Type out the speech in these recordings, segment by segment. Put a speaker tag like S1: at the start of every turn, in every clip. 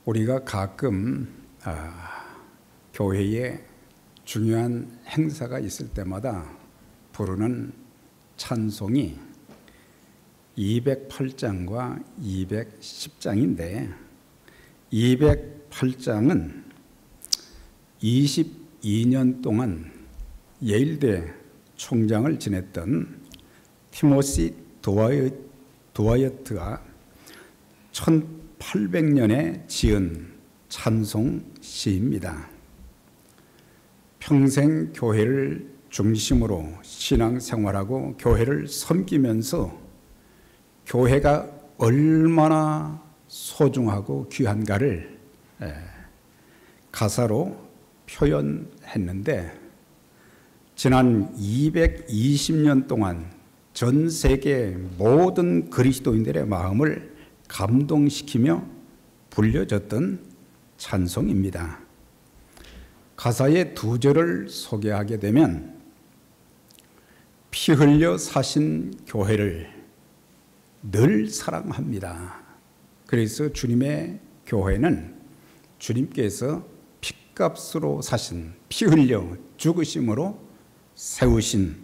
S1: 우리가 가끔 교회에 중요한 행사가 있을 때마다 부르는 찬송이 208장과 210장인데 208장은 22년 동안 예일대 총장을 지냈던 티모시 드와이어트가 1800년에 지은 찬송 시입니다. 평생 교회를 중심으로 신앙생활하고 교회를 섬기면서 교회가 얼마나 소중하고 귀한가를 가사로 표현했는데, 지난 220년 동안 전 세계 모든 그리스도인들의 마음을 감동시키며 불려졌던 찬송입니다. 가사의 두 절을 소개하게 되면, 피 흘려 사신 교회를 늘 사랑합니다. 그래서 주님의 교회는 주님께서 피값으로 사신, 피 흘려 죽으심으로 세우신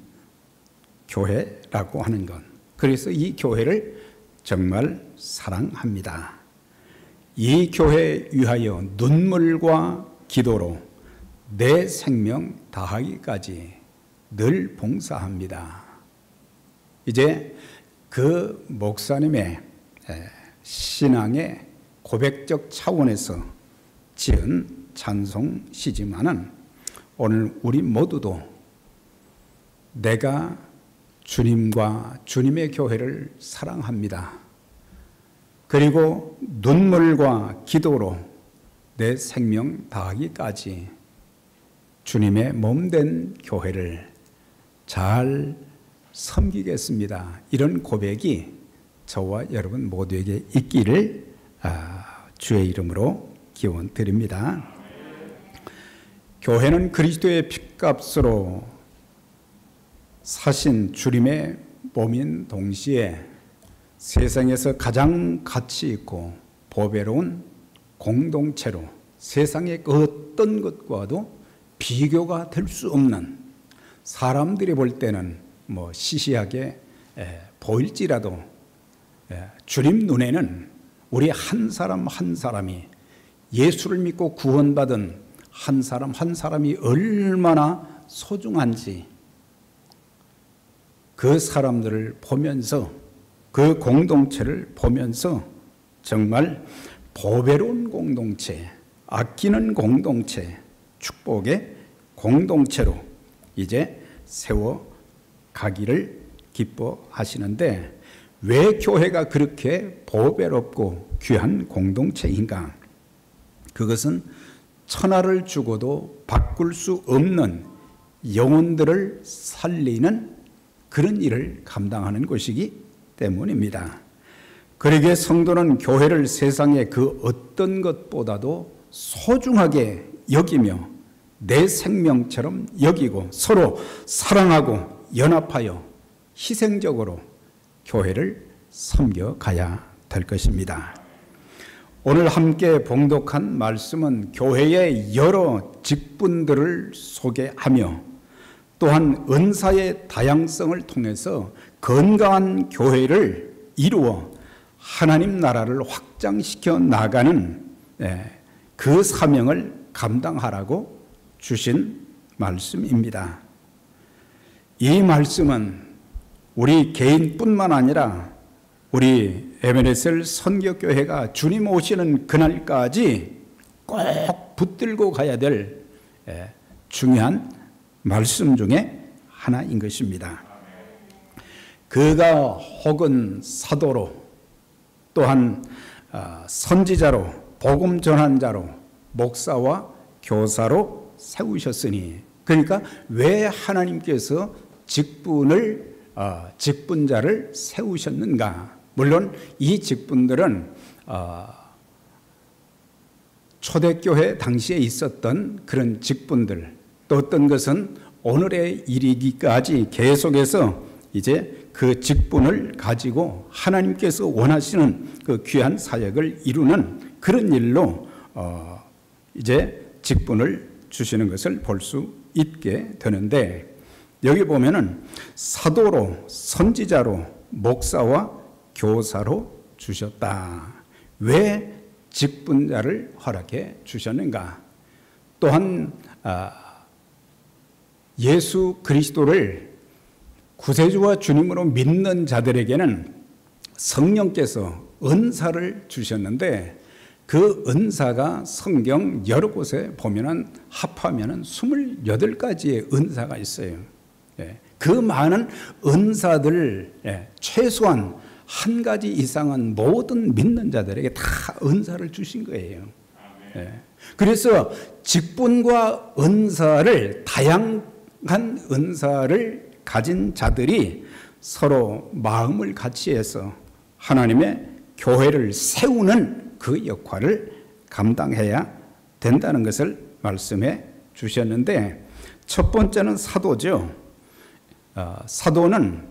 S1: 교회라고 하는 것. 그래서 이 교회를 정말 사랑합니다. 이 교회에 위하여 눈물과 기도로 내 생명 다하기까지 늘 봉사합니다. 이제 그 목사님의 신앙의 고백적 차원에서 지은 찬송시지만은, 오늘 우리 모두도 내가 주님과 주님의 교회를 사랑합니다. 그리고 눈물과 기도로 내 생명 다하기까지 주님의 몸된 교회를 잘 섬기겠습니다. 이런 고백이 저와 여러분 모두에게 있기를 주의 이름으로 기원 드립니다. 교회는 그리스도의 핏값으로 사신 주님의 몸인 동시에 세상에서 가장 가치 있고 보배로운 공동체로 세상의 어떤 것과도 비교가 될 수 없는, 사람들이 볼 때는 시시하게 보일지라도 주님 눈에는 우리 한 사람 한 사람이, 예수를 믿고 구원받은 한 사람 한 사람이 얼마나 소중한지, 그 사람들을 보면서, 그 공동체를 보면서 정말 보배로운 공동체, 아끼는 공동체, 축복의 공동체로 이제 세워가기를 기뻐하시는데, 왜 교회가 그렇게 보배롭고 귀한 공동체인가? 그것은 천하를 주고도 바꿀 수 없는 영혼들을 살리는 그런 일을 감당하는 것이기 때문입니다. 그러기에 성도는 교회를 세상의 그 어떤 것보다도 소중하게 여기며 내 생명처럼 여기고 서로 사랑하고 연합하여 희생적으로 교회를 섬겨가야 될 것입니다. 오늘 함께 봉독한 말씀은 교회의 여러 직분들을 소개하며 또한 은사의 다양성을 통해서 건강한 교회를 이루어 하나님 나라를 확장시켜 나가는 그 사명을 감당하라고 주신 말씀입니다. 이 말씀은 우리 개인뿐만 아니라 우리 에베네셀 선교교회가 주님 오시는 그날까지 꼭 붙들고 가야 될 중요한 말씀 중에 하나인 것입니다. 그가 혹은 사도로, 또한 선지자로, 복음 전환자로, 목사와 교사로 세우셨으니, 그러니까 왜 하나님께서 직분자를 세우셨는가? 물론 이 직분들은 초대교회 당시에 있었던 그런 직분들, 또 어떤 것은 오늘에 이르기까지 계속해서 이제 그 직분을 가지고 하나님께서 원하시는 그 귀한 사역을 이루는 그런 일로 이제 직분을 주시는 것을 볼 수 있게 되는데, 여기 보면은 사도로, 선지자로, 목사와 교사로 주셨다. 왜 직분자를 허락해 주셨는가? 또한 예수 그리스도를 구세주와 주님으로 믿는 자들에게는 성령께서 은사를 주셨는데, 그 은사가 성경 여러 곳에 보면은 합하면은 28가지의 은사가 있어요. 그 많은 은사들, 최소한 한 가지 이상은 모든 믿는 자들에게 다 은사를 주신 거예요. 그래서 직분과 은사를, 다양한 은사를 가진 자들이 서로 마음을 같이해서 하나님의 교회를 세우는 그 역할을 감당해야 된다는 것을 말씀해 주셨는데, 첫 번째는 사도죠. 사도는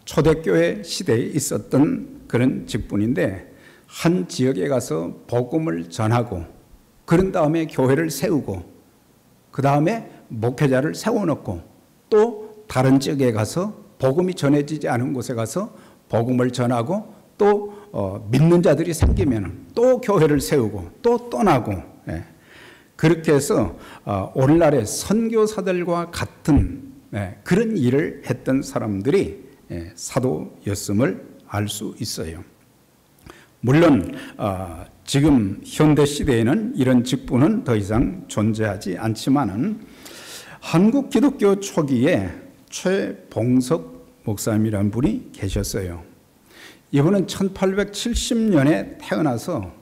S1: 초대교회 시대에 있었던 그런 직분인데, 한 지역에 가서 복음을 전하고, 그런 다음에 교회를 세우고, 그 다음에 목회자를 세워놓고, 또 다른 지역에 가서 복음이 전해지지 않은 곳에 가서 복음을 전하고, 또 믿는 자들이 생기면 또 교회를 세우고 또 떠나고, 그렇게 해서 오늘날의 선교사들과 같은 그런 일을 했던 사람들이 사도였음을 알 수 있어요. 물론 지금 현대 시대에는 이런 직분은 더 이상 존재하지 않지만은, 한국 기독교 초기에 최봉석 목사님이라는 분이 계셨어요. 이분은 1870년에 태어나서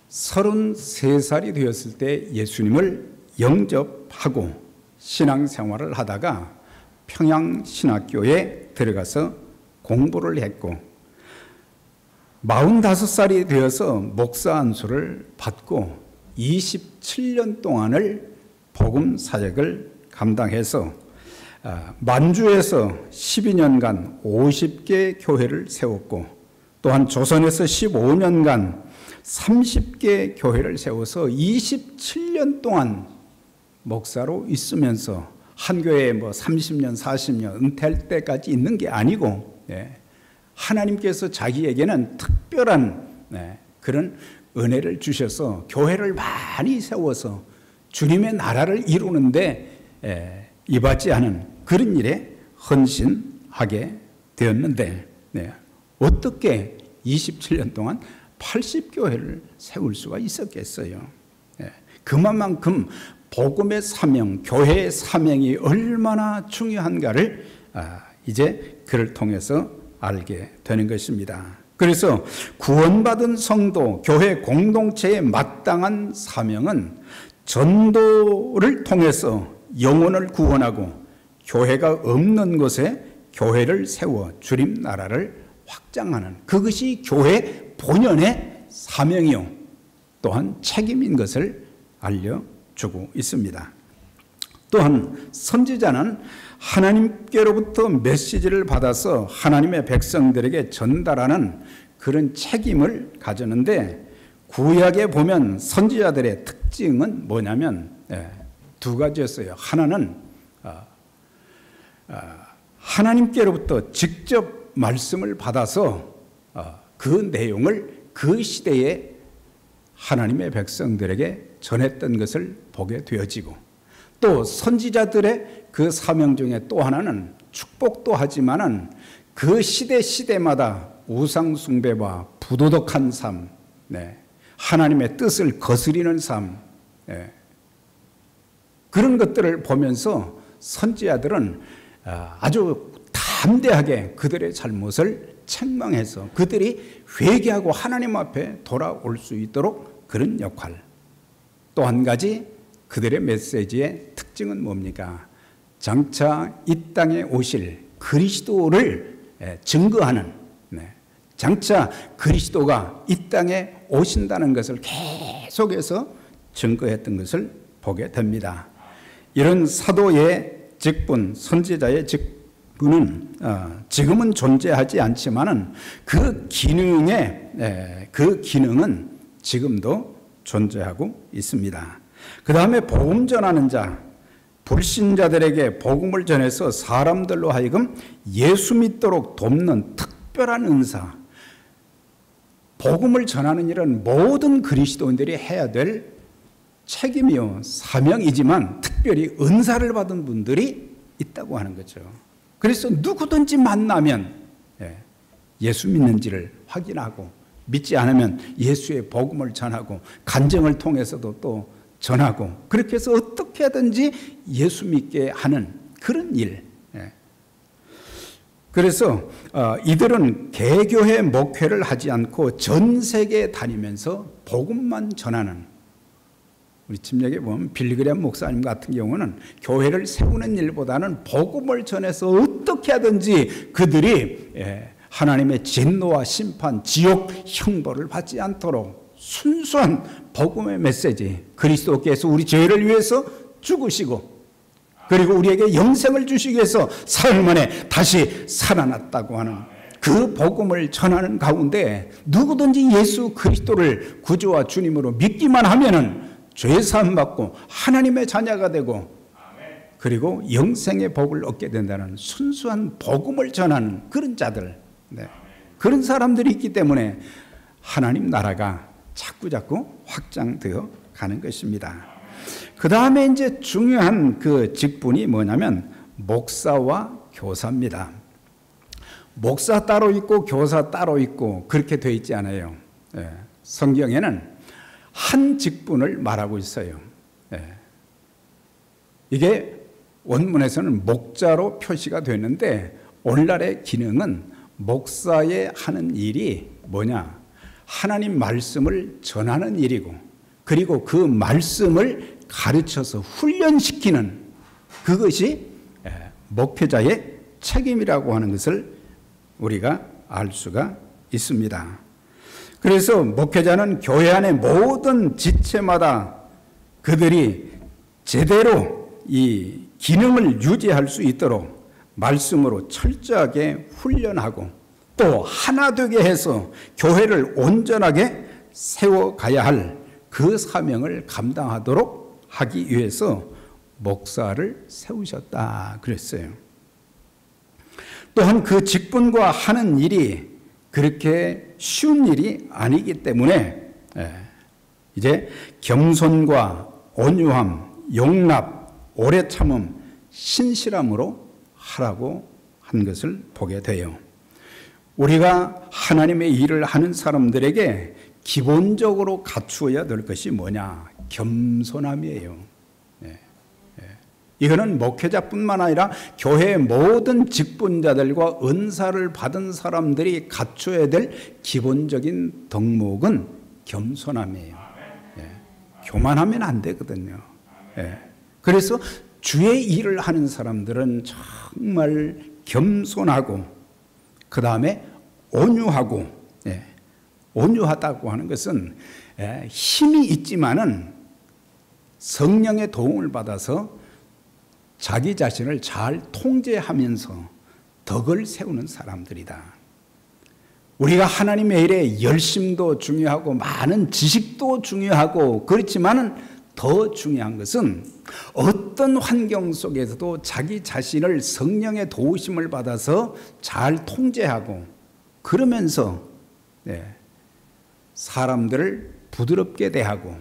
S1: 33살이 되었을 때 예수님을 영접하고 신앙생활을 하다가 평양신학교에 들어가서 공부를 했고, 45살이 되어서 목사 안수를 받고 27년 동안을 복음 사역을 감당해서 만주에서 12년간 50개 교회를 세웠고, 또한 조선에서 15년간 30개 교회를 세워서 27년 동안 목사로 있으면서, 한 교회에 30년, 40년 은퇴할 때까지 있는 게 아니고, 하나님께서 자기에게는 특별한 그런 은혜를 주셔서 교회를 많이 세워서 주님의 나라를 이루는데 이바지 않은 그런 일에 헌신하게 되었는데, 어떻게 27년 동안 80교회를 세울 수가 있었겠어요? 그만큼 복음의 사명, 교회의 사명이 얼마나 중요한가를 이제 그를 통해서 알게 되는 것입니다. 그래서 구원받은 성도, 교회 공동체의 마땅한 사명은 전도를 통해서 영혼을 구원하고, 교회가 없는 곳에 교회를 세워 주님 나라를 확장하는, 그것이 교회 본연의 사명이요 또한 책임인 것을 알려주고 있습니다. 또한 선지자는 하나님께로부터 메시지를 받아서 하나님의 백성들에게 전달하는 그런 책임을 가졌는데, 구약에 보면 선지자들의 특징은 뭐냐면 두 가지였어요. 하나는 하나님께로부터 직접 말씀을 받아서 그 내용을 그 시대에 하나님의 백성들에게 전했던 것을 보게 되어지고, 또 선지자들의 그 사명 중에 또 하나는 축복도 하지만은 그 시대마다 우상 숭배와 부도덕한 삶, 하나님의 뜻을 거스리는 삶, 그런 것들을 보면서 선지자들은 아주 담대하게 그들의 잘못을 책망해서 그들이 회개하고 하나님 앞에 돌아올 수 있도록 그런 역할. 또 한 가지 그들의 메시지의 특징은 뭡니까? 장차 이 땅에 오실 그리스도를 증거하는, 장차 그리스도가 이 땅에 오신다는 것을 계속해서 증거했던 것을 보게 됩니다. 이런 사도의 직분, 선지자의 직분은 지금은 존재하지 않지만은 그 기능은 지금도 존재하고 있습니다. 그 다음에 복음 전하는 자, 불신자들에게 복음을 전해서 사람들로 하여금 예수 믿도록 돕는 특별한 은사, 복음을 전하는 일은 모든 그리스도인들이 해야 될 책임이요 사명이지만 특별히 은사를 받은 분들이 있다고 하는 거죠. 그래서 누구든지 만나면 예수 믿는지를 확인하고 믿지 않으면 예수의 복음을 전하고 간증을 통해서도 또 전하고 그렇게 해서 어떻게 하든지 예수 믿게 하는 그런 일. 그래서 이들은 개교회 목회를 하지 않고 전 세계에 다니면서 복음만 전하는, 우리 침략에 보면 빌리그램 목사님 같은 경우는 교회를 세우는 일보다는 복음을 전해서 어떻게 하든지 그들이 하나님의 진노와 심판, 지옥, 형벌을 받지 않도록 순수한 복음의 메시지, 그리스도께서 우리 죄를 위해서 죽으시고 그리고 우리에게 영생을 주시기 위해서 사흘 만에 다시 살아났다고 하는 그 복음을 전하는 가운데 누구든지 예수 그리스도를 구주와 주님으로 믿기만 하면은 죄 사함 받고 하나님의 자녀가 되고 그리고 영생의 복을 얻게 된다는 순수한 복음을 전하는 그런 자들, 그런 사람들이 있기 때문에 하나님 나라가 자꾸 확장되어 가는 것입니다. 그 다음에 이제 중요한 그 직분이 뭐냐면 목사와 교사입니다. 목사 따로 있고 교사 따로 있고 그렇게 되어 있지 않아요. 성경에는 한 직분을 말하고 있어요. 이게 원문에서는 목자로 표시가 되는데 오늘날의 기능은 목사의 하는 일이 뭐냐? 하나님 말씀을 전하는 일이고 그리고 그 말씀을 가르쳐서 훈련시키는 그것이 목회자의 책임이라고 하는 것을 우리가 알 수가 있습니다. 그래서 목회자는 교회 안의 모든 지체마다 그들이 제대로 이 기능을 유지할 수 있도록 말씀으로 철저하게 훈련하고 또 하나 되게 해서 교회를 온전하게 세워가야 할 그 사명을 감당하도록 하기 위해서 목사를 세우셨다 그랬어요. 또한 그 직분과 하는 일이 그렇게 쉬운 일이 아니기 때문에 이제 겸손과 온유함, 용납, 오래 참음, 신실함으로 하라고 한 것을 보게 돼요. 우리가 하나님의 일을 하는 사람들에게 기본적으로 갖추어야 될 것이 뭐냐? 겸손함이에요. 이거는 목회자뿐만 아니라 교회의 모든 직분자들과 은사를 받은 사람들이 갖춰야 될 기본적인 덕목은 겸손함이에요. 교만하면 안 되거든요. 그래서 주의 일을 하는 사람들은 정말 겸손하고 그 다음에 온유하고, 온유하다고 하는 것은 힘이 있지만은 성령의 도움을 받아서 자기 자신을 잘 통제하면서 덕을 세우는 사람들이다. 우리가 하나님의 일에 열심도 중요하고 많은 지식도 중요하고 그렇지만은 더 중요한 것은 어떤 환경 속에서도 자기 자신을 성령의 도우심을 받아서 잘 통제하고 그러면서 사람들을 부드럽게 대하고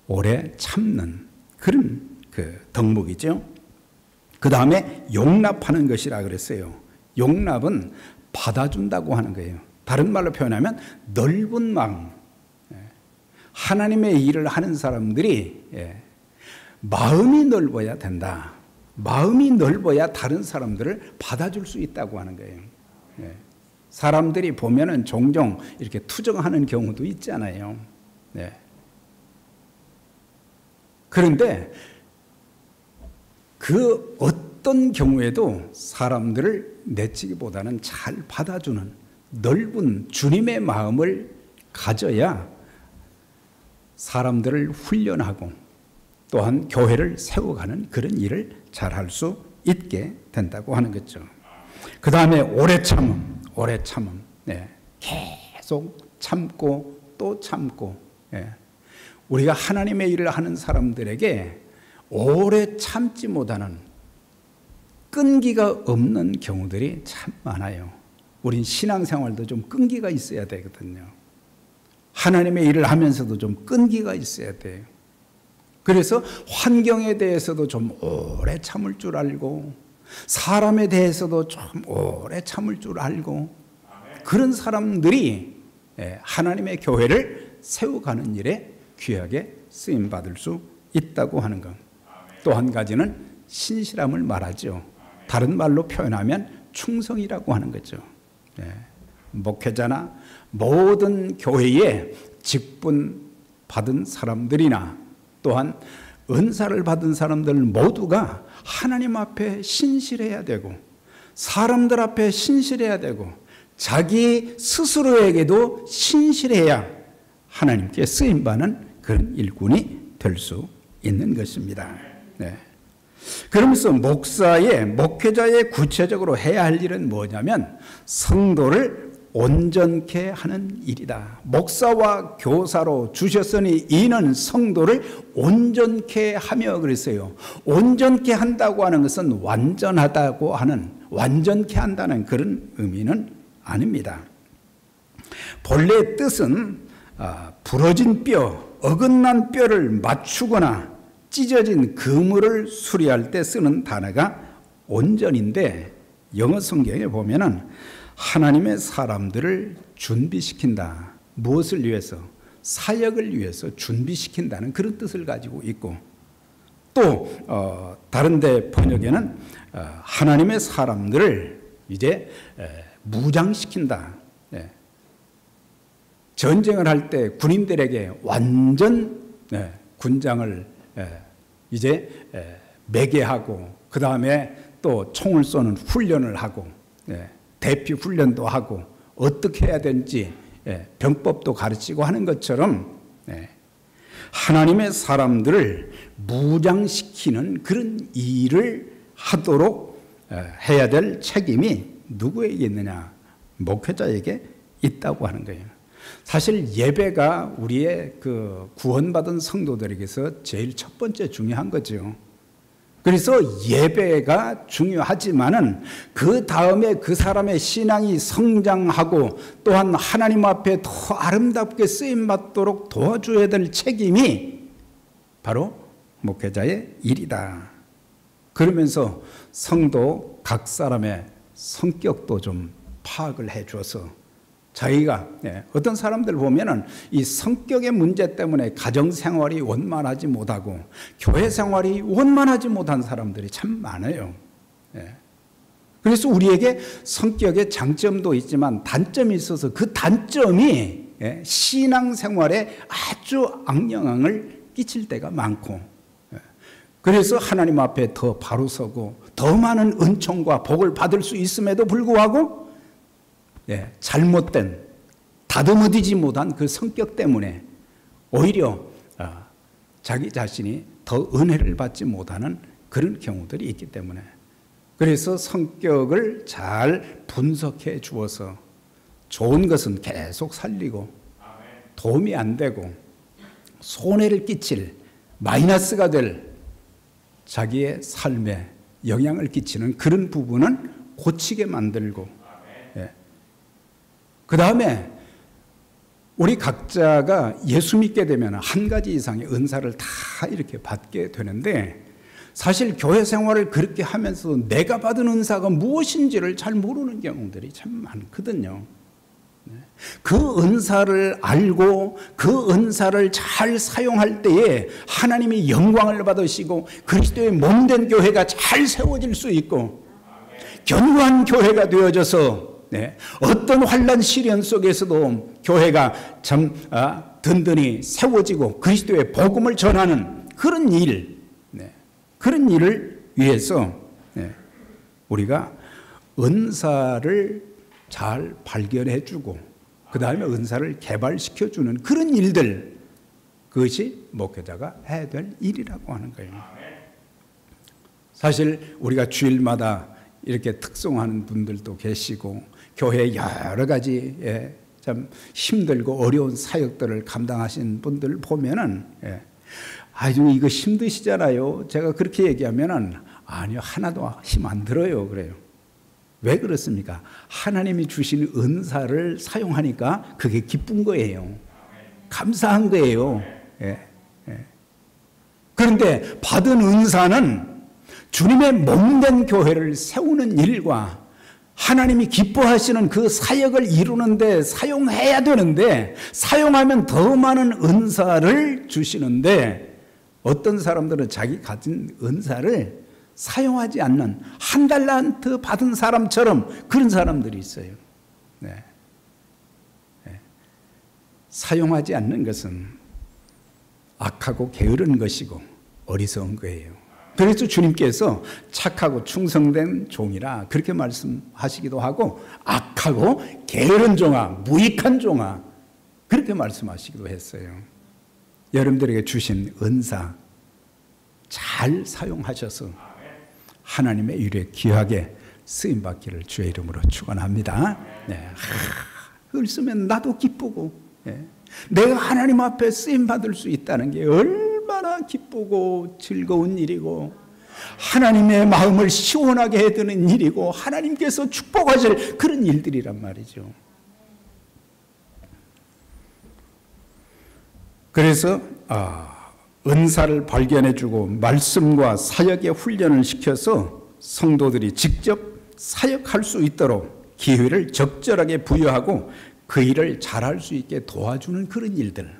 S1: 오래 참는 그런 그 덕목이죠. 그 다음에 용납하는 것이라 그랬어요. 용납은 받아준다고 하는 거예요. 다른 말로 표현하면 넓은 마음. 하나님의 일을 하는 사람들이 마음이 넓어야 된다. 마음이 넓어야 다른 사람들을 받아줄 수 있다고 하는 거예요. 사람들이 보면은 종종 이렇게 투정하는 경우도 있잖아요. 그런데 그 어떤 경우에도 사람들을 내치기보다는 잘 받아주는 넓은 주님의 마음을 가져야 사람들을 훈련하고 또한 교회를 세워가는 그런 일을 잘할 수 있게 된다고 하는 거죠. 그 다음에 오래 참음. 계속 참고 또 참고 예. 우리가 하나님의 일을 하는 사람들에게 오래 참지 못하는 끈기가 없는 경우들이 참 많아요. 우린 신앙생활도 좀 끈기가 있어야 되거든요. 하나님의 일을 하면서도 좀 끈기가 있어야 돼요. 그래서 환경에 대해서도 좀 오래 참을 줄 알고, 사람에 대해서도 좀 오래 참을 줄 알고, 그런 사람들이 하나님의 교회를 세워가는 일에 귀하게 쓰임받을 수 있다고 하는 것. 또 한 가지는 신실함을 말하죠. 다른 말로 표현하면 충성이라고 하는 거죠. 목회자나 모든 교회에 직분 받은 사람들이나 또한 은사를 받은 사람들 모두가 하나님 앞에 신실해야 되고, 사람들 앞에 신실해야 되고, 자기 스스로에게도 신실해야 하나님께 쓰임받는 그런 일꾼이 될 수 있는 것입니다. 그러면서 목회자의 구체적으로 해야 할 일은 뭐냐면 성도를 온전케 하는 일이다. 목사와 교사로 주셨으니 이는 성도를 온전케 하며 그랬어요. 온전케 한다고 하는 것은 완전하다고 하는, 완전케 한다는 그런 의미는 아닙니다. 본래 뜻은 부러진 뼈, 어긋난 뼈를 맞추거나 찢어진 그물을 수리할 때 쓰는 단어가 온전인데, 영어 성경에 보면은 하나님의 사람들을 준비시킨다. 무엇을 위해서? 사역을 위해서 준비시킨다는 그런 뜻을 가지고 있고, 또 다른 데 번역에는 하나님의 사람들을 이제 무장시킨다. 전쟁을 할 때 군인들에게 완전 군장을 이제 매개하고, 그 다음에 또 총을 쏘는 훈련을 하고, 대피 훈련도 하고, 어떻게 해야 되는지 병법도 가르치고 하는 것처럼 하나님의 사람들을 무장시키는 그런 일을 하도록 해야 될 책임이 누구에게 있느냐? 목회자에게 있다고 하는 거예요. 사실 예배가 우리의 그 구원받은 성도들에게서 제일 첫 번째 중요한 거죠. 그래서 예배가 중요하지만은 그 다음에 그 사람의 신앙이 성장하고 또한 하나님 앞에 더 아름답게 쓰임받도록 도와줘야 될 책임이 바로 목회자의 일이다. 그러면서 성도 각 사람의 성격도 좀 파악을 해 줘서, 자기가 어떤 사람들 보면은 이 성격의 문제 때문에 가정 생활이 원만하지 못하고 교회 생활이 원만하지 못한 사람들이 참 많아요. 그래서 우리에게 성격의 장점도 있지만 단점이 있어서 그 단점이 신앙 생활에 아주 악영향을 끼칠 때가 많고, 그래서 하나님 앞에 더 바로 서고 더 많은 은총과 복을 받을 수 있음에도 불구하고 잘못된, 다듬어지지 못한 그 성격 때문에 오히려 자기 자신이 더 은혜를 받지 못하는 그런 경우들이 있기 때문에, 그래서 성격을 잘 분석해 주어서 좋은 것은 계속 살리고 도움이 안 되고 손해를 끼칠, 마이너스가 될 자기의 삶에 영향을 끼치는 그런 부분은 고치게 만들고, 그 다음에 우리 각자가 예수 믿게 되면 한 가지 이상의 은사를 다 이렇게 받게 되는데, 사실 교회 생활을 그렇게 하면서 내가 받은 은사가 무엇인지를 잘 모르는 경우들이 참 많거든요. 그 은사를 알고 그 은사를 잘 사용할 때에 하나님이 영광을 받으시고 그리스도의 몸된 교회가 잘 세워질 수 있고, 견고한 교회가 되어져서 어떤 환난 시련 속에서도 교회가 참 든든히 세워지고 그리스도의 복음을 전하는 그런 일, 그런 일을 위해서 우리가 은사를 잘 발견해주고 그 다음에 은사를 개발시켜주는 그런 일들, 그것이 목회자가 해야 될 일이라고 하는 거예요. 사실 우리가 주일마다 이렇게 특송하는 분들도 계시고 교회에 여러 가지 참 힘들고 어려운 사역들을 감당하신 분들 보면은, 아주 이거 힘드시잖아요. 제가 그렇게 얘기하면은, 아니요, 하나도 힘 안 들어요. 그래요. 왜 그렇습니까? 하나님이 주신 은사를 사용하니까 그게 기쁜 거예요. 감사한 거예요. 그런데 받은 은사는 주님의 몸된 교회를 세우는 일과 하나님이 기뻐하시는 그 사역을 이루는데 사용해야 되는데, 사용하면 더 많은 은사를 주시는데, 어떤 사람들은 자기 가진 은사를 사용하지 않는, 한 달란트 받은 사람처럼 그런 사람들이 있어요. 사용하지 않는 것은 악하고 게으른 것이고 어리석은 거예요. 그래서 주님께서 착하고 충성된 종이라 그렇게 말씀하시기도 하고, 악하고 게으른 종아, 무익한 종아, 그렇게 말씀하시기도 했어요. 여러분들에게 주신 은사 잘 사용하셔서 하나님의 일에 귀하게 쓰임받기를 주의 이름으로 축원합니다. 그걸 쓰면 나도 기쁘고, 내가 하나님 앞에 쓰임받을 수 있다는 게 얼마나 기쁘고 즐거운 일이고, 하나님의 마음을 시원하게 해드는 일이고, 하나님께서 축복하실 그런 일들이란 말이죠. 그래서 은사를 발견해주고 말씀과 사역의 훈련을 시켜서 성도들이 직접 사역할 수 있도록 기회를 적절하게 부여하고 그 일을 잘할 수 있게 도와주는 그런 일들.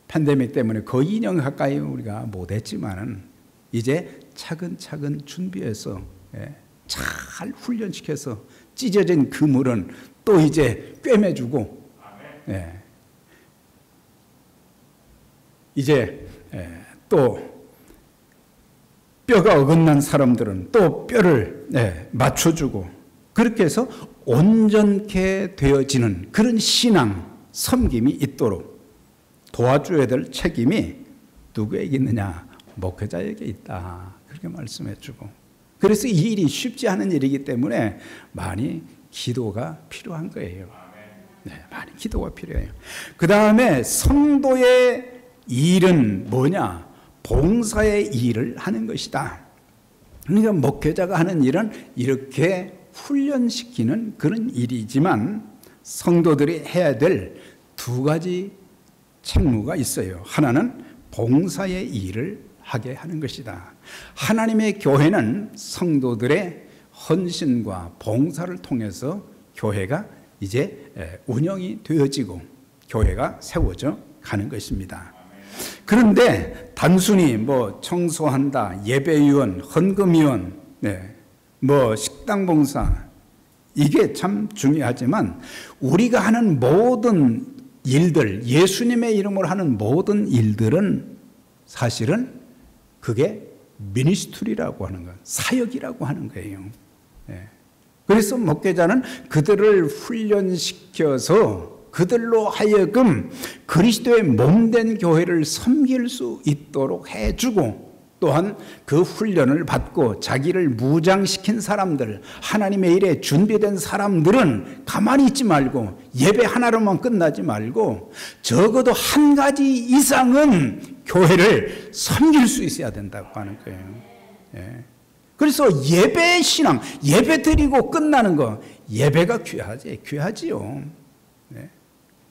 S1: 팬데믹 때문에 거의 2년 가까이 우리가 못했지만은 이제 차근차근 준비해서 잘 훈련시켜서 찢어진 그물은 또 이제 꿰매주고, 이제 또 뼈가 어긋난 사람들은 또 뼈를 맞춰주고, 그렇게 해서 온전케 되어지는 그런 신앙, 섬김이 있도록 도와줘야 될 책임이 누구에게 있느냐? 목회자에게 있다. 그렇게 말씀해주고, 그래서 이 일이 쉽지 않은 일이기 때문에 많이 기도가 필요한 거예요. 많이 기도가 필요해요. 그 다음에 성도의 일은 뭐냐? 봉사의 일을 하는 것이다. 그러니까 목회자가 하는 일은 이렇게 훈련시키는 그런 일이지만, 성도들이 해야 될 두 가지 책무가 있어요. 하나는 봉사의 일을 하게 하는 것이다. 하나님의 교회는 성도들의 헌신과 봉사를 통해서 교회가 이제 운영이 되어지고 교회가 세워져 가는 것입니다. 그런데 단순히 뭐 청소한다, 예배위원, 헌금위원, 뭐 식당 봉사, 이게 참 중요하지만 우리가 하는 모든 일들, 예수님의 이름으로 하는 모든 일들은 사실은 그게 미니스트리라고 하는 거, 사역이라고 하는 거예요. 그래서 목회자는 그들을 훈련시켜서 그들로 하여금 그리스도의 몸된 교회를 섬길 수 있도록 해주고, 또한 그 훈련을 받고 자기를 무장시킨 사람들, 하나님의 일에 준비된 사람들은 가만히 있지 말고 예배 하나로만 끝나지 말고 적어도 한 가지 이상은 교회를 섬길 수 있어야 된다고 하는 거예요. 그래서 예배 신앙, 예배 드리고 끝나는 거, 예배가 귀하지요.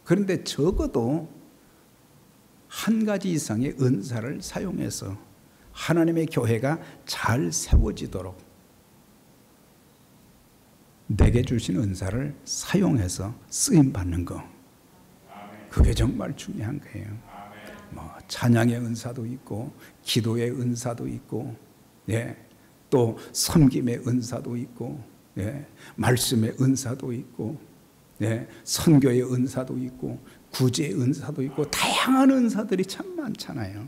S1: 그런데 적어도 한 가지 이상의 은사를 사용해서 하나님의 교회가 잘 세워지도록 내게 주신 은사를 사용해서 쓰임받는 거, 그게 정말 중요한 거예요. 뭐 찬양의 은사도 있고 기도의 은사도 있고, 또 섬김의 은사도 있고, 말씀의 은사도 있고, 선교의 은사도 있고, 구제의 은사도 있고, 다양한 은사들이 참 많잖아요.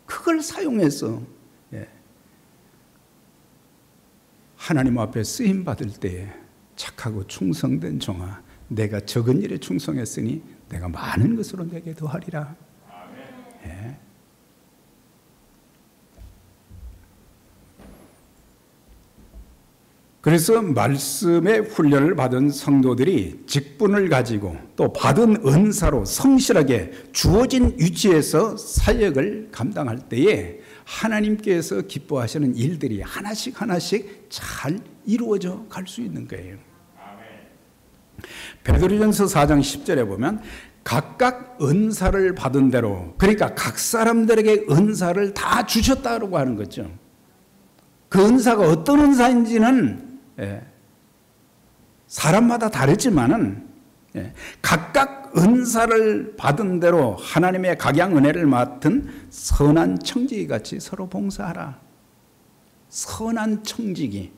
S1: 그걸 사용해서 하나님 앞에 쓰임 받을 때에 착하고 충성된 종아, 내가 적은 일에 충성했으니 내가 많은 것으로 내게 더하리라. 그래서 말씀의 훈련을 받은 성도들이 직분을 가지고 또 받은 은사로 성실하게 주어진 위치에서 사역을 감당할 때에 하나님께서 기뻐하시는 일들이 하나씩 하나씩 잘 이루어져 갈 수 있는 거예요. 베드로전서 4장 10절에 보면 각각 은사를 받은 대로, 그러니까 각 사람들에게 은사를 다 주셨다고 하는 거죠. 그 은사가 어떤 은사인지는 사람마다 다르지만은 각각 은사를 받은 대로 하나님의 각양 은혜를 맡은 선한 청지기 같이 서로 봉사하라. 선한 청지기,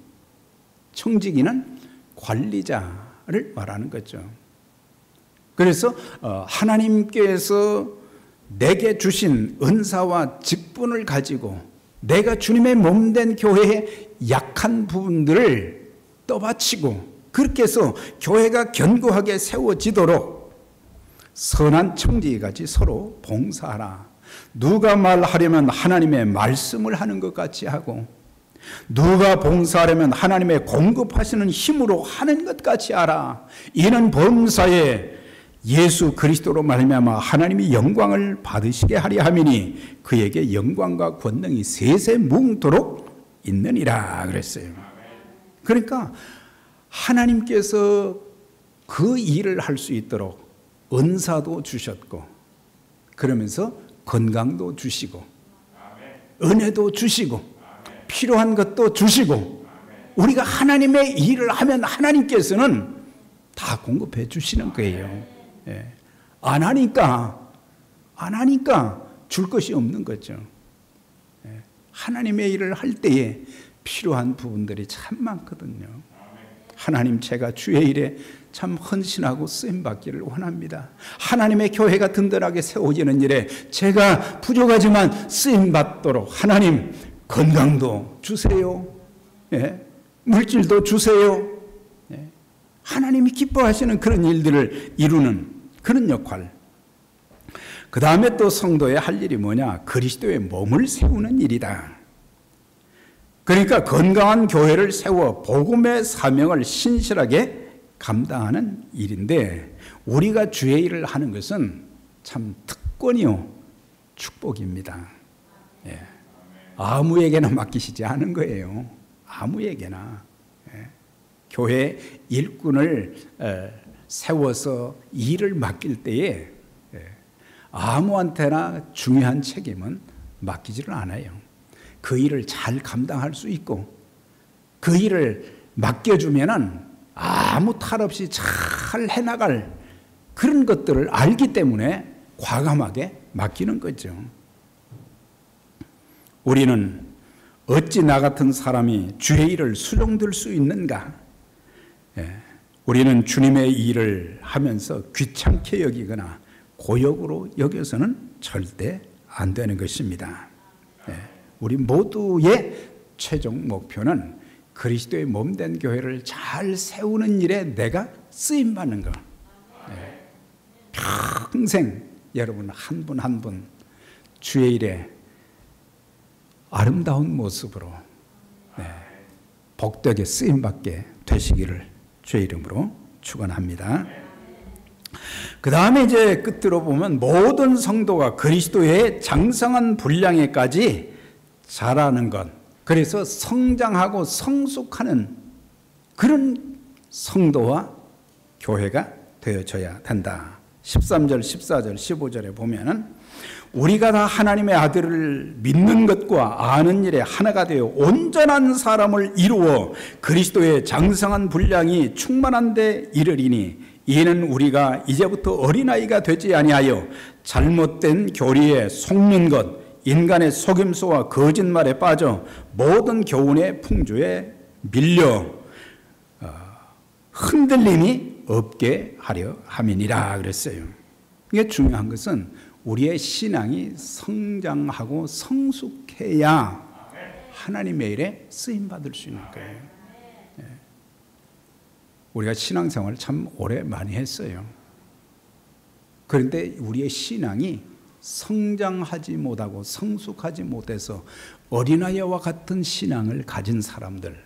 S1: 청지기는 관리자를 말하는 거죠. 그래서 하나님께서 내게 주신 은사와 직분을 가지고 내가 주님의 몸된 교회의 약한 부분들을 떠받치고 그렇게 해서 교회가 견고하게 세워지도록 선한 청지기같이 서로 봉사하라. 누가 말하려면 하나님의 말씀을 하는 것 같이 하고, 누가 봉사하려면 하나님의 공급하시는 힘으로 하는 것 같이 하라. 이는 범사에 예수 그리스도로 말미암아 하나님이 영광을 받으시게 하려 함이니 그에게 영광과 권능이 세세 무궁토록 있느니라 그랬어요. 그러니까 하나님께서 그 일을 할 수 있도록 은사도 주셨고, 그러면서 건강도 주시고, 은혜도 주시고, 필요한 것도 주시고, 우리가 하나님의 일을 하면 하나님께서는 다 공급해 주시는 거예요. 안 하니까 줄 것이 없는 거죠. 하나님의 일을 할 때에 필요한 부분들이 참 많거든요. 하나님, 제가 주의 일에 참 헌신하고 쓰임받기를 원합니다. 하나님의 교회가 든든하게 세워지는 일에 제가 부족하지만 쓰임받도록 하나님 건강도 주세요. 물질도 주세요. 하나님이 기뻐하시는 그런 일들을 이루는 그런 역할. 그 다음에 또 성도의 할 일이 뭐냐? 그리스도의 몸을 세우는 일이다. 그러니까 건강한 교회를 세워 복음의 사명을 신실하게 감당하는 일인데, 우리가 주의 일을 하는 것은 참 특권이요 축복입니다. 아무에게나 맡기시지 않은 거예요. 아무에게나. 교회 일꾼을 세워서 일을 맡길 때에 아무한테나 중요한 책임은 맡기지를 않아요. 그 일을 잘 감당할 수 있고, 그 일을 맡겨주면은 아무 탈 없이 잘 해나갈 그런 것들을 알기 때문에 과감하게 맡기는 거죠. 우리는 어찌 나 같은 사람이 주의 일을 수종들 수 있는가? 우리는 주님의 일을 하면서 귀찮게 여기거나 고역으로 여겨서는 절대 안 되는 것입니다. 우리 모두의 최종 목표는 그리스도의 몸된 교회를 잘 세우는 일에 내가 쓰임받는 것. 평생 여러분 한 분 한 분 주의 일에 아름다운 모습으로 복되게 쓰임받게 되시기를 주의 이름으로 축원합니다. 그 다음에 이제 끝으로 보면 모든 성도가 그리스도의 장성한 분량에까지 자라는 것, 그래서 성장하고 성숙하는 그런 성도와 교회가 되어져야 된다. 13절, 14절, 15절에 보면은 우리가 다 하나님의 아들을 믿는 것과 아는 일에 하나가 되어 온전한 사람을 이루어 그리스도의 장성한 분량이 충만한 데 이르리니, 이는 우리가 이제부터 어린아이가 되지 아니하여 잘못된 교리에 속는 것, 인간의 속임수와 거짓말에 빠져 모든 교훈의 풍조에 밀려 흔들림이 없게 하려 함이니라 그랬어요. 이게 중요한 것은 우리의 신앙이 성장하고 성숙해야 하나님의 일에 쓰임받을 수 있는 거예요. 우리가 신앙생활을 참 오래 많이 했어요. 그런데 우리의 신앙이 성장하지 못하고 성숙하지 못해서 어린아이와 같은 신앙을 가진 사람들,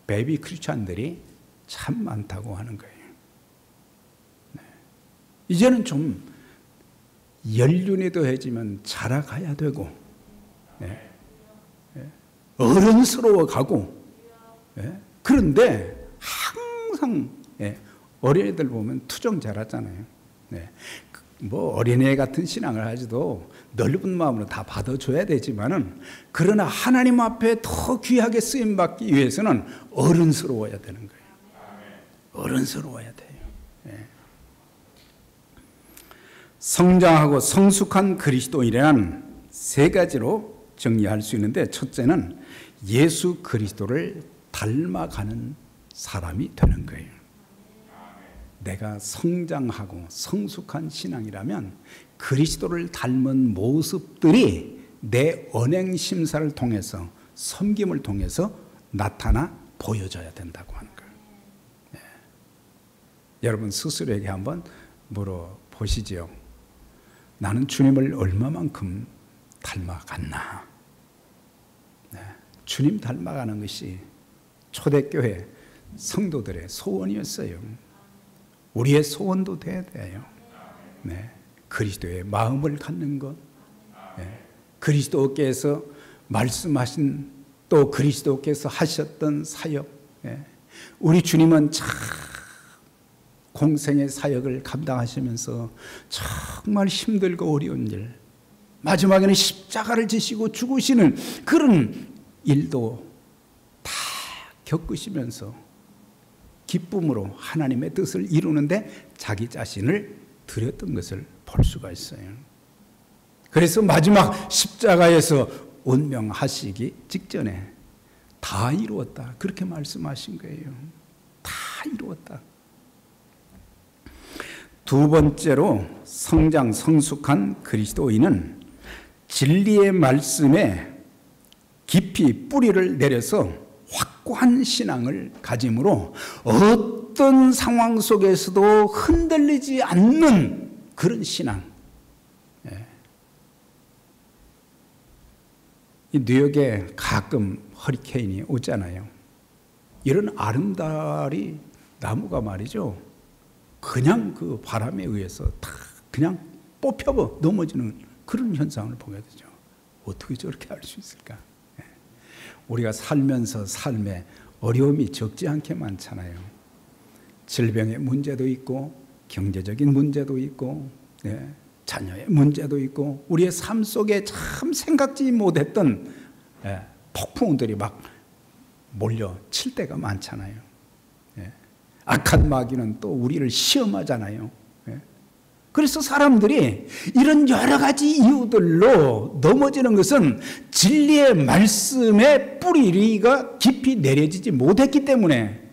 S1: 베이비 크리스찬들이 참 많다고 하는 거예요. 네. 이제는 좀 연륜이 더해지면 자라가야 되고, 네. 어른스러워 가고, 네. 그런데 항상 어린애들 보면 투정 잘하잖아요. 네. 뭐 어린애 같은 신앙을 하지도 넓은 마음으로 다 받아줘야 되지만은, 그러나 하나님 앞에 더 귀하게 쓰임 받기 위해서는 어른스러워야 되는 거예요. 어른스러워야 돼요. 네. 성장하고 성숙한 그리스도인이란 세 가지로 정리할 수 있는데, 첫째는 예수 그리스도를 닮아가는 사람이 되는 거예요. 내가 성장하고 성숙한 신앙이라면 그리스도를 닮은 모습들이 내 언행 심사를 통해서, 섬김을 통해서 나타나 보여져야 된다고 하는 거예요. 네. 여러분 스스로에게 한번 물어보시지요. 나는 주님을 얼마만큼 닮아갔나? 네. 주님 닮아가는 것이 초대교회 성도들의 소원이었어요. 우리의 소원도 돼야 돼요. 네. 그리스도의 마음을 갖는 것, 네. 그리스도께서 말씀하신, 또 그리스도께서 하셨던 사역, 네. 우리 주님은 참 공생의 사역을 감당하시면서 정말 힘들고 어려운 일, 마지막에는 십자가를 지시고 죽으시는 그런 일도 다 겪으시면서 기쁨으로 하나님의 뜻을 이루는데 자기 자신을 드렸던 것을 볼 수가 있어요. 그래서 마지막 십자가에서 운명하시기 직전에 다 이루었다, 그렇게 말씀하신 거예요. 다 이루었다. 두 번째로 성장 성숙한 그리스도인은 진리의 말씀에 깊이 뿌리를 내려서 확고한 신앙을 가짐으로 어떤 상황 속에서도 흔들리지 않는 그런 신앙. 이 뉴욕에 가끔 허리케인이 오잖아요. 이런 아름다리 나무가 말이죠, 그냥 그 바람에 의해서 다 그냥 뽑혀 넘어지는 그런 현상을 보게 되죠. 어떻게 저렇게 할 수 있을까? 우리가 살면서 삶에 어려움이 적지 않게 많잖아요. 질병의 문제도 있고, 경제적인 문제도 있고, 자녀의 문제도 있고, 우리의 삶 속에 참 생각지 못했던 폭풍들이 막 몰려칠 때가 많잖아요. 악한 마귀는 또 우리를 시험하잖아요. 그래서 사람들이 이런 여러 가지 이유들로 넘어지는 것은 진리의 말씀의 뿌리가 깊이 내려지지 못했기 때문에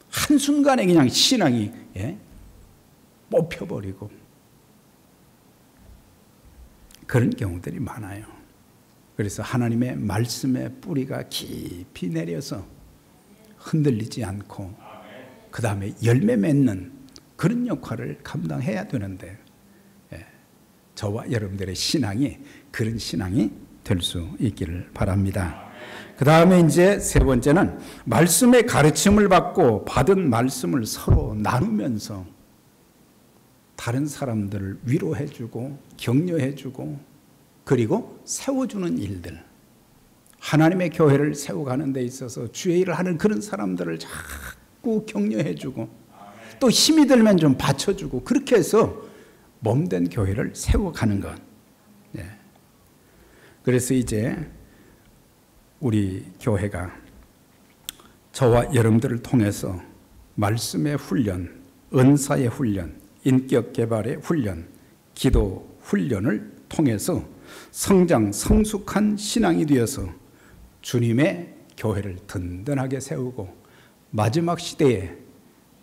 S1: 한순간에 그냥 신앙이 뽑혀버리고 그런 경우들이 많아요. 그래서 하나님의 말씀의 뿌리가 깊이 내려서 흔들리지 않고 그 다음에 열매 맺는 그런 역할을 감당해야 되는데, 저와 여러분들의 신앙이 그런 신앙이 될 수 있기를 바랍니다. 그 다음에 이제 세 번째는 말씀의 가르침을 받고 받은 말씀을 서로 나누면서 다른 사람들을 위로해주고 격려해주고 그리고 세워주는 일들, 하나님의 교회를 세워가는 데 있어서 주의 일을 하는 그런 사람들을 자꾸 격려해주고 또 힘이 들면 좀 받쳐주고, 그렇게 해서 몸된 교회를 세워가는 것. 그래서 이제 우리 교회가 저와 여러분들을 통해서 말씀의 훈련, 은사의 훈련, 인격 개발의 훈련, 기도 훈련을 통해서 성장, 성숙한 신앙이 되어서 주님의 교회를 든든하게 세우고 마지막 시대에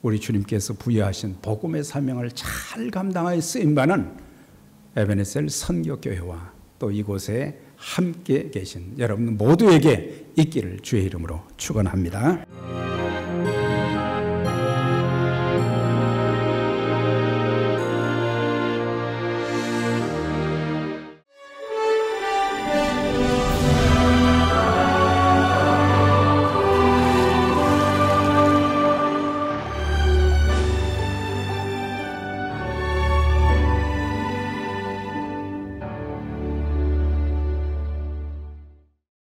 S1: 우리 주님께서 부여하신 복음의 사명을 잘 감당하여 쓰임받는 에베네셀 선교교회와 또 이곳에 함께 계신 여러분 모두에게 있기를 주의 이름으로 축원합니다.